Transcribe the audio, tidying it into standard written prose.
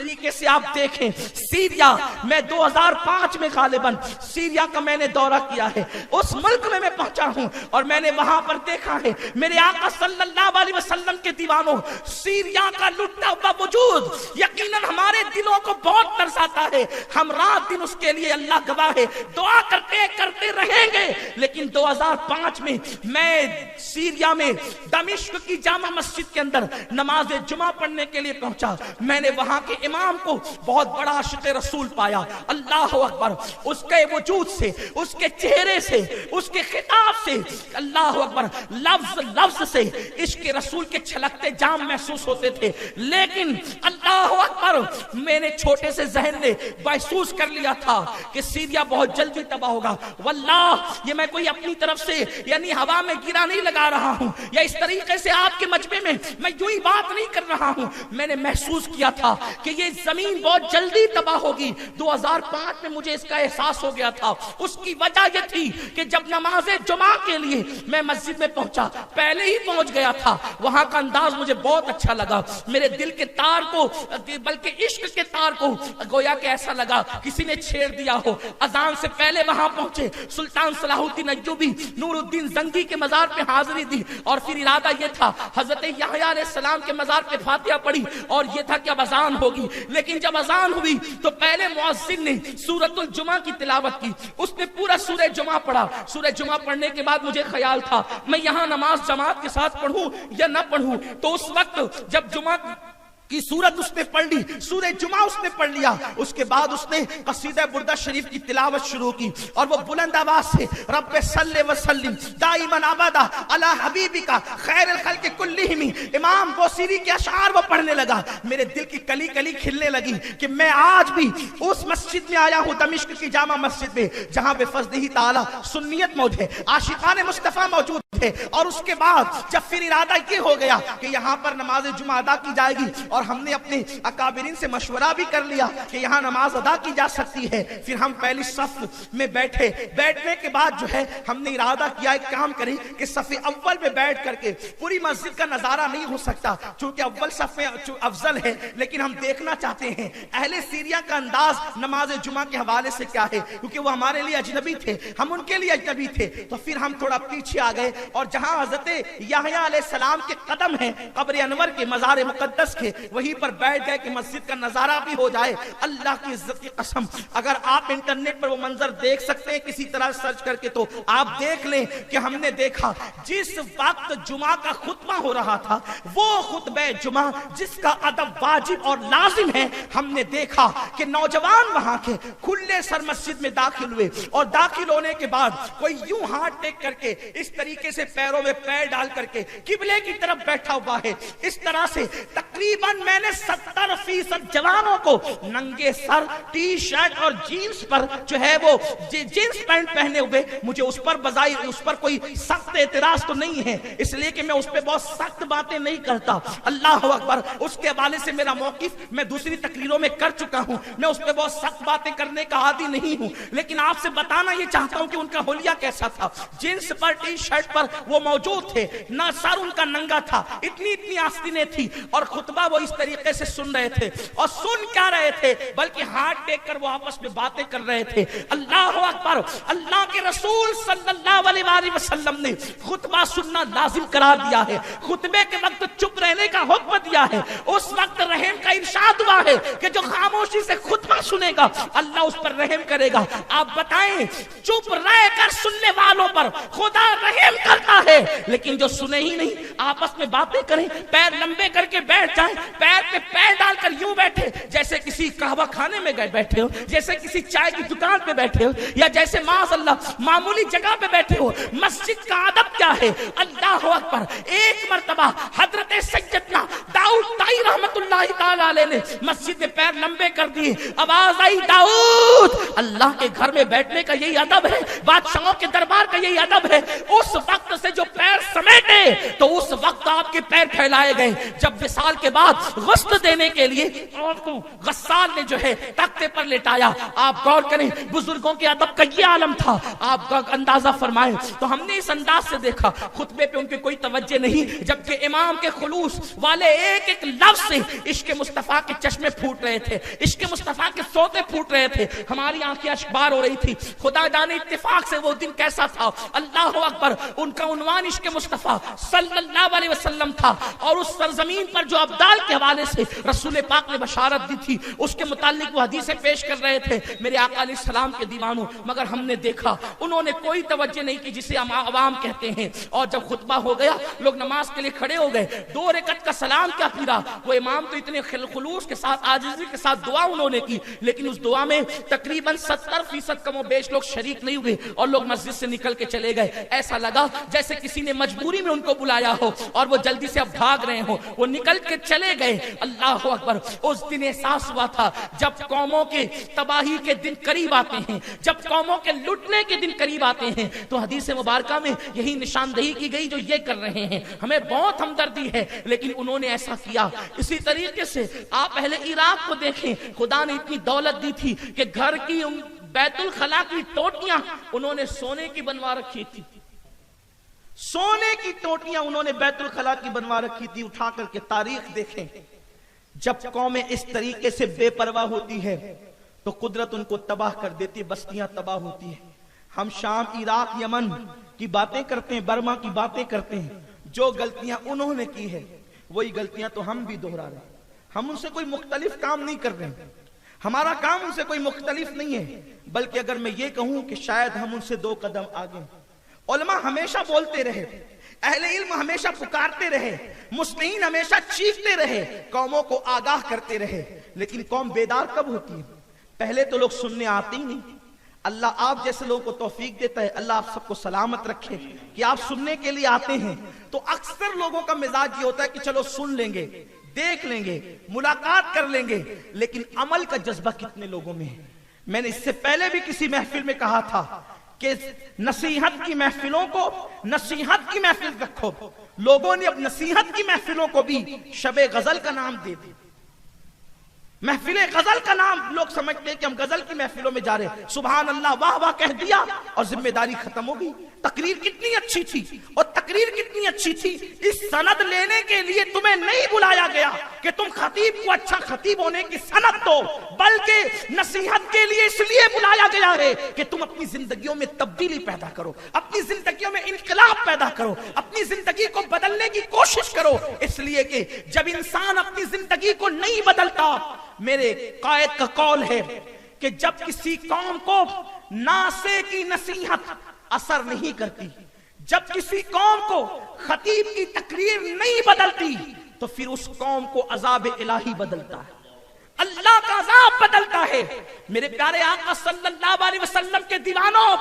طریقے سے آپ دیکھیں سیریا میں 2005 میں غالباً سیریا کا میں نے دورہ کیا ہے، اس ملک میں میں پہنچا ہوں اور میں نے وہاں پر دیکھا ہے میرے آقا صلی اللہ علیہ وسلم کے دیوانوں، سیریا کا لٹا ہوا وجود یقیناً ہمارے دلوں کو بہت ترساتا ہے. ہم رات دن اس کے لیے اللہ گواہ ہے دعا کرتے رہیں گے. لیکن 2005 میں سیریا میں دمشق کی جامع مسجد کے اندر نماز جمعہ پڑھنے کے لیے پہنچا. میں نے وہاں کے امام کو بہت بڑا عاشق رسول پایا. اللہ اکبر، اس کے وجود سے، اس کے چہرے سے، اس کے خطاب سے، اللہ اکبر، لفظ سے عشق رسول کے چھلکتے جام محسوس ہوتے تھے. لیکن اللہ اکبر، میں نے چھوٹے سے ذہن نے محسوس کر لیا تھا کہ سیریا بہت جلدی تباہ ہوگا. واللہ یہ میں کوئی اپنی طرف سے یعنی ہوا میں گرا نہیں لگا رہا ہوں یا اس طریقے سے آپ کے مجمع میں یوں ہی بات نہیں کر رہا ہوں. میں نے محسوس کیا تھا کہ یہ زمین بہت جلدی تباہ ہوگی. 2005 میں مجھے اس کا احساس ہو گیا تھا. اس کی وجہ یہ تھی کہ جب نماز جمعہ کے لیے میں مسجد میں پہنچا، پہلے ہی پہنچ گیا تھا، وہاں کا انداز مجھے بہت اچھا لگا. میرے دل کے تار کو، بلکہ عشق کے تار کو گویا کہ ایسا لگا کسی نے چھیڑ دیا ہو. اذان سے پہلے وہاں پہنچے، سلطان صلاح الدین ایوبی نور الدین زنگی کے مزار پہ حاضری دی اور پھر ارادہ یہ تھا حضرت یحییٰ علیہ السلام کے مزار پہ فاتحہ پڑھی اور یہ تھا کہ اب اذان ہوگی. لیکن جب اذان ہوئی تو پہلے مؤذن نے سورۃ الجمعہ کی تلاوت کی. اس نے پورا سورہ جمعہ پڑھا. سورہ جمعہ پڑھنے کے بعد مجھے خیال تھا میں یہاں نماز جماعت کے ساتھ پڑھوں یا نہ پڑھوں. تو اس وقت جب جمعہ کی سورت اس نے پڑھ لی، سورہ جمعہ اس نے پڑھ لیا، اس کے بعد اس نے قصیدہ بردہ شریف کی تلاوت شروع کی اور وہ بلند آواز سے رب صلی وسلم دائما ابدا علی حبیبک خیر الخلق کلہم، امام بوصیری کے اشعار وہ پڑھنے لگا. میرے دل کی کلی کلی کھلنے لگی کہ میں آج بھی اس مسجد میں آیا ہوں، دمشق کی جامع مسجد میں، جہاں بے فضلہ تعالی سنیت موجود ہے، عاشقان مصطفیٰ موجود ہے. اور اس کے بعد جب پھر ارادہ یہ ہو گیا کہ یہاں پر نماز جمعہ ادا کی جائے گی اور ہم نے اپنے اکابرین سے مشورہ بھی کر لیا کہ یہاں نماز ادا کی جا سکتی ہے. پھر ہم پہلی صف میں بیٹھے. بیٹھنے کے بعد جو ہے ہم نے ارادہ کیا ایک کام کریں کہ صف اول میں بیٹھ کر کے پوری مسجد کا نظارہ نہیں ہو سکتا چونکہ اول صف میں افضل ہے، لیکن ہم دیکھنا چاہتے ہیں اہل سیریا کا انداز نماز جمعہ کے حوالے سے کیا ہے، کیونکہ وہ ہمارے لیے اجنبی تھے، ہم ان کے لیے اجنبی تھے. تو پھر ہم تھوڑا پیچھے آ گئے اور جہاں حضرت یحییٰ علیہ السلام کے قدم ہیں قبر انور کے، مزار مقدس کے، وہیں پر بیٹھ گئے کہ مسجد کا نظارہ بھی ہو جائے. اللہ کی عزت کی قسم اگر آپ انٹرنیٹ پر وہ منظر دیکھ سکتے ہیں کسی طرح سرچ کر کے تو آپ دیکھ لیں کہ ہم نے دیکھا جس وقت جمعہ کا خطبہ ہو رہا تھا وہ خطبہ جمعہ جس کا ادب واجب اور لازم ہے، ہم نے دیکھا کہ نوجوان وہاں کے کھلے سر مسجد میں داخل ہوئے اور داخل ہونے کے بعد کوئی یوں ہاتھ ٹیک کر کے اس طریقے سے پیروں میں پیر ڈال کر کے قبلے کی طرف بیٹھا ہوا ہے. اس طرح سے تقریباً میں نے 70% جوانوں کو ننگے سر ٹی شرٹ اور جینز پر جو ہے وہ جینز پینٹ پہنے ہوئے. مجھے اس پر بظاہر اس پر کوئی سخت اعتراض تو نہیں ہے، اس لیے کہ میں اس پہ بہت سخت باتیں نہیں کرتا. اللہ اکبر، اس کے حوالے سے میرا موقف میں دوسری تقریروں میں کر چکا ہوں. میں اس پہ بہت سخت باتیں کرنے کا عادی نہیں ہوں، لیکن آپ سے بتانا یہ چاہتا ہوں کہ ان کا حلیہ کیسا تھا. جینز پر ٹی شرٹ پر وہ موجود تھے، نہ سر ان کا ننگا تھا، اتنی آستینیں تھی اور خطبہ وہ اس طریقے سے سن رہے تھے. اور سن کیا رہے تھے بلکہ ہاتھ ٹیک کر وہ آپس میں باتیں کر رہے تھے. اللہ اکبر، اللہ کے رسول صلی اللہ علیہ وسلم نے خطبہ سننا لازم قرار دیا ہے، خطبے کے وقت چپ رہنے کا حکم دیا ہے. اس وقت رحم کا ارشاد ہوا ہے کہ جو خاموشی سے خطبہ سنے گا اللہ اس پر رحم کرے گا. آپ بتائیں چپ رہ کر سننے والوں پر خدا رحم کرتا ہے، لیکن جو سنے ہی نہیں آپس میں باتیں کریں، پیر لمبے کر کے بیٹھ جائیں، پیر پہ پیر ڈال کر یوں بیٹھے جیسے کسی قہوہ خانے میں گئے بیٹھے ہو، جیسے کسی چائے کی دکان پہ بیٹھے ہو، یا جیسے معاذ اللہ معمولی جگہ پہ بیٹھے ہو. مسجد کا ادب کیا ہے؟ اللہ اکبر. ایک مرتبہ حضرت سیدنا داؤد طائی رحمت اللہ تعالی علیہ نے مسجد میں پیر لمبے کر دیے. آواز آئی داؤد. اللہ کے گھر میں بیٹھنے کا یہی ادب ہے، بادشاہوں کے دربار کا یہی ادب ہے. اس وقت سے جو پیر سمیٹے تو اس وقت آپ کے پیر پھیلائے گئے. جب وصال کے بعد غسل دینے کے لیے آپ کو غسال نے جو ہے تختے پر لٹایا، آپ غور کریں بزرگوں کے ادب کا یہ عالم تھا. آپ کا اندازہ فرمائیں تو ہم نے اس انداز سے دیکھا خطبے پہ ان کی کوئی توجہ نہیں، جبکہ امام کے خلوص والے ایک ایک لفظ سے عشق مصطفیٰ کے چشمے پھوٹ رہے تھے، عشق مصطفیٰ کے سوتے پھوٹ رہے تھے، ہماری آنکھیں اشکبار ہو رہی تھی. خدا جانے اتفاق سے وہ دن کیسا تھا. اللہ اکبر. ان کا عنوان عشق مصطفیٰ صلی اللہ علیہ وسلم تھا، اور اس سرزمین پر جو ابدال کے حوالے سے رسول پاک نے بشارت دی تھی اس کے متعلق وہ حدیثیں پیش کر رہے تھے میرے آقا علیہ السلام کے دیوانوں. مگر ہم نے دیکھا انہوں نے کوئی توجہ نہیں کی جسے ہم عوام کہتے ہیں. اور جب خطبہ ہو گیا لوگ نماز کے لیے کھڑے ہو گئے، 2 رکعت کا سلام کیا پھرا. وہ امام تو اتنے خلوص کے ساتھ عاجزی کے ساتھ دعا انہوں نے کی، لیکن اس دعا میں تقریباً 70% کم و بیش لوگ شریک نہیں ہوئے اور لوگ مسجد سے نکل کے چلے گئے. ایسا لگا جیسے کسی نے مجبوری میں ان کو بلایا ہو اور وہ جلدی سے اب بھاگ رہے ہوں. وہ نکل کے چلے گئے. اللہ اکبر. اس دن احساس ہوا تھا جب قوموں کے تباہی کے دن قریب آتے ہیں، جب قوموں کے لٹنے کے دن قریب آتے ہیں، تو حدیث مبارکہ میں یہی نشاندہی کی گئی جو یہ کر رہے ہیں. ہمیں بہت ہمدردی ہے لیکن انہوں نے ایسا کیا. اسی طریقے سے آپ اہل عراق کو دیکھیں، خدا نے اتنی دولت دی تھی کہ گھر کی بیت الخلا کی ٹوٹیاں انہوں نے سونے کی بنوا رکھی تھی. سونے کی ٹوٹیاں انہوں نے بیت الخلا کی بنوا رکھی تھی. اٹھا کر کے تاریخ دیکھیں. جب قومیں اس طریقے سے بے پرواہ ہوتی ہے تو قدرت ان کو تباہ کر دیتی ہے، بستیاں تباہ ہوتی ہیں. ہم شام، عراق، یمن کی باتیں کرتے ہیں، برما کی باتیں کرتے ہیں. جو غلطیاں انہوں نے کی ہے وہی غلطیاں تو ہم بھی دہرا رہے ہیں. ہم ان سے کوئی مختلف کام نہیں کر رہے ہیں، ہمارا کام ان سے کوئی مختلف نہیں ہے، بلکہ اگر میں یہ کہوں کہ شاید ہم ان سے 2 قدم آگے. علماء ہمیشہ بولتے رہے، اہل علم ہمیشہ پکارتے رہے، مسلمین ہمیشہ چیختے رہے، قوموں کو آگاہ کرتے رہے، لیکن قوم بیدار کب ہوتی ہے؟ پہلے تو لوگ سننے آتے ہی نہیں. اللہ آپ جیسے لوگوں کو توفیق دیتا ہے. اللہ آپ سب کو سلامت رکھے کہ آپ سننے کے لیے آتے ہیں. تو اکثر لوگوں کا مزاج یہ ہوتا ہے کہ چلو سن لیں گے، دیکھ لیں گے، ملاقات کر لیں گے، لیکن عمل کا جذبہ کتنے لوگوں میں ہے؟ میں نے اس سے پہلے بھی کسی محفل میں کہا تھا کہ نصیحت کی محفلوں کو نصیحت کی محفل رکھو. لوگوں نے اب نصیحت کی محفلوں کو بھی شب غزل کا نام دے دی. محفل غزل کا نام لوگ سمجھتے ہیں کہ ہم غزل کی محفلوں میں جا رہے ہیں. سبحان اللہ، واہ واہ کہہ دیا اور ذمہ داری ختم ہو گئی. تقریر کتنی اچھی تھی اور تقریر کتنی اچھی تھی. اس سند لینے کے لیے تمہیں نہیں بلایا گیا کہ تم خطیب کو اچھا خطیب ہونے کی سند دو، بلکہ نصیحت کے لیے اس لیے بلایا گیا ہے کہ تم اپنی زندگیوں میں تبدیلی پیدا کرو، اپنی زندگیوں میں انقلاب پیدا کرو، اپنی زندگی کو بدلنے کی کوشش کرو. اس لیے کہ جب انسان اپنی زندگی کو نہیں بدلتا، میرے قائد کا قول ہے کہ جب کسی قوم کو ناسے کی نصیحت اثر نہیں کرتی، جب کسی قوم کو خطیب کی تقریر نہیں بدلتی، تو پھر اس قوم کو عذاب الہی بدلتا ہے، اللہ کا عذاب بدلتا ہے. میرے پیارے آقا صلی اللہ علیہ وسلم کے دیوانوں،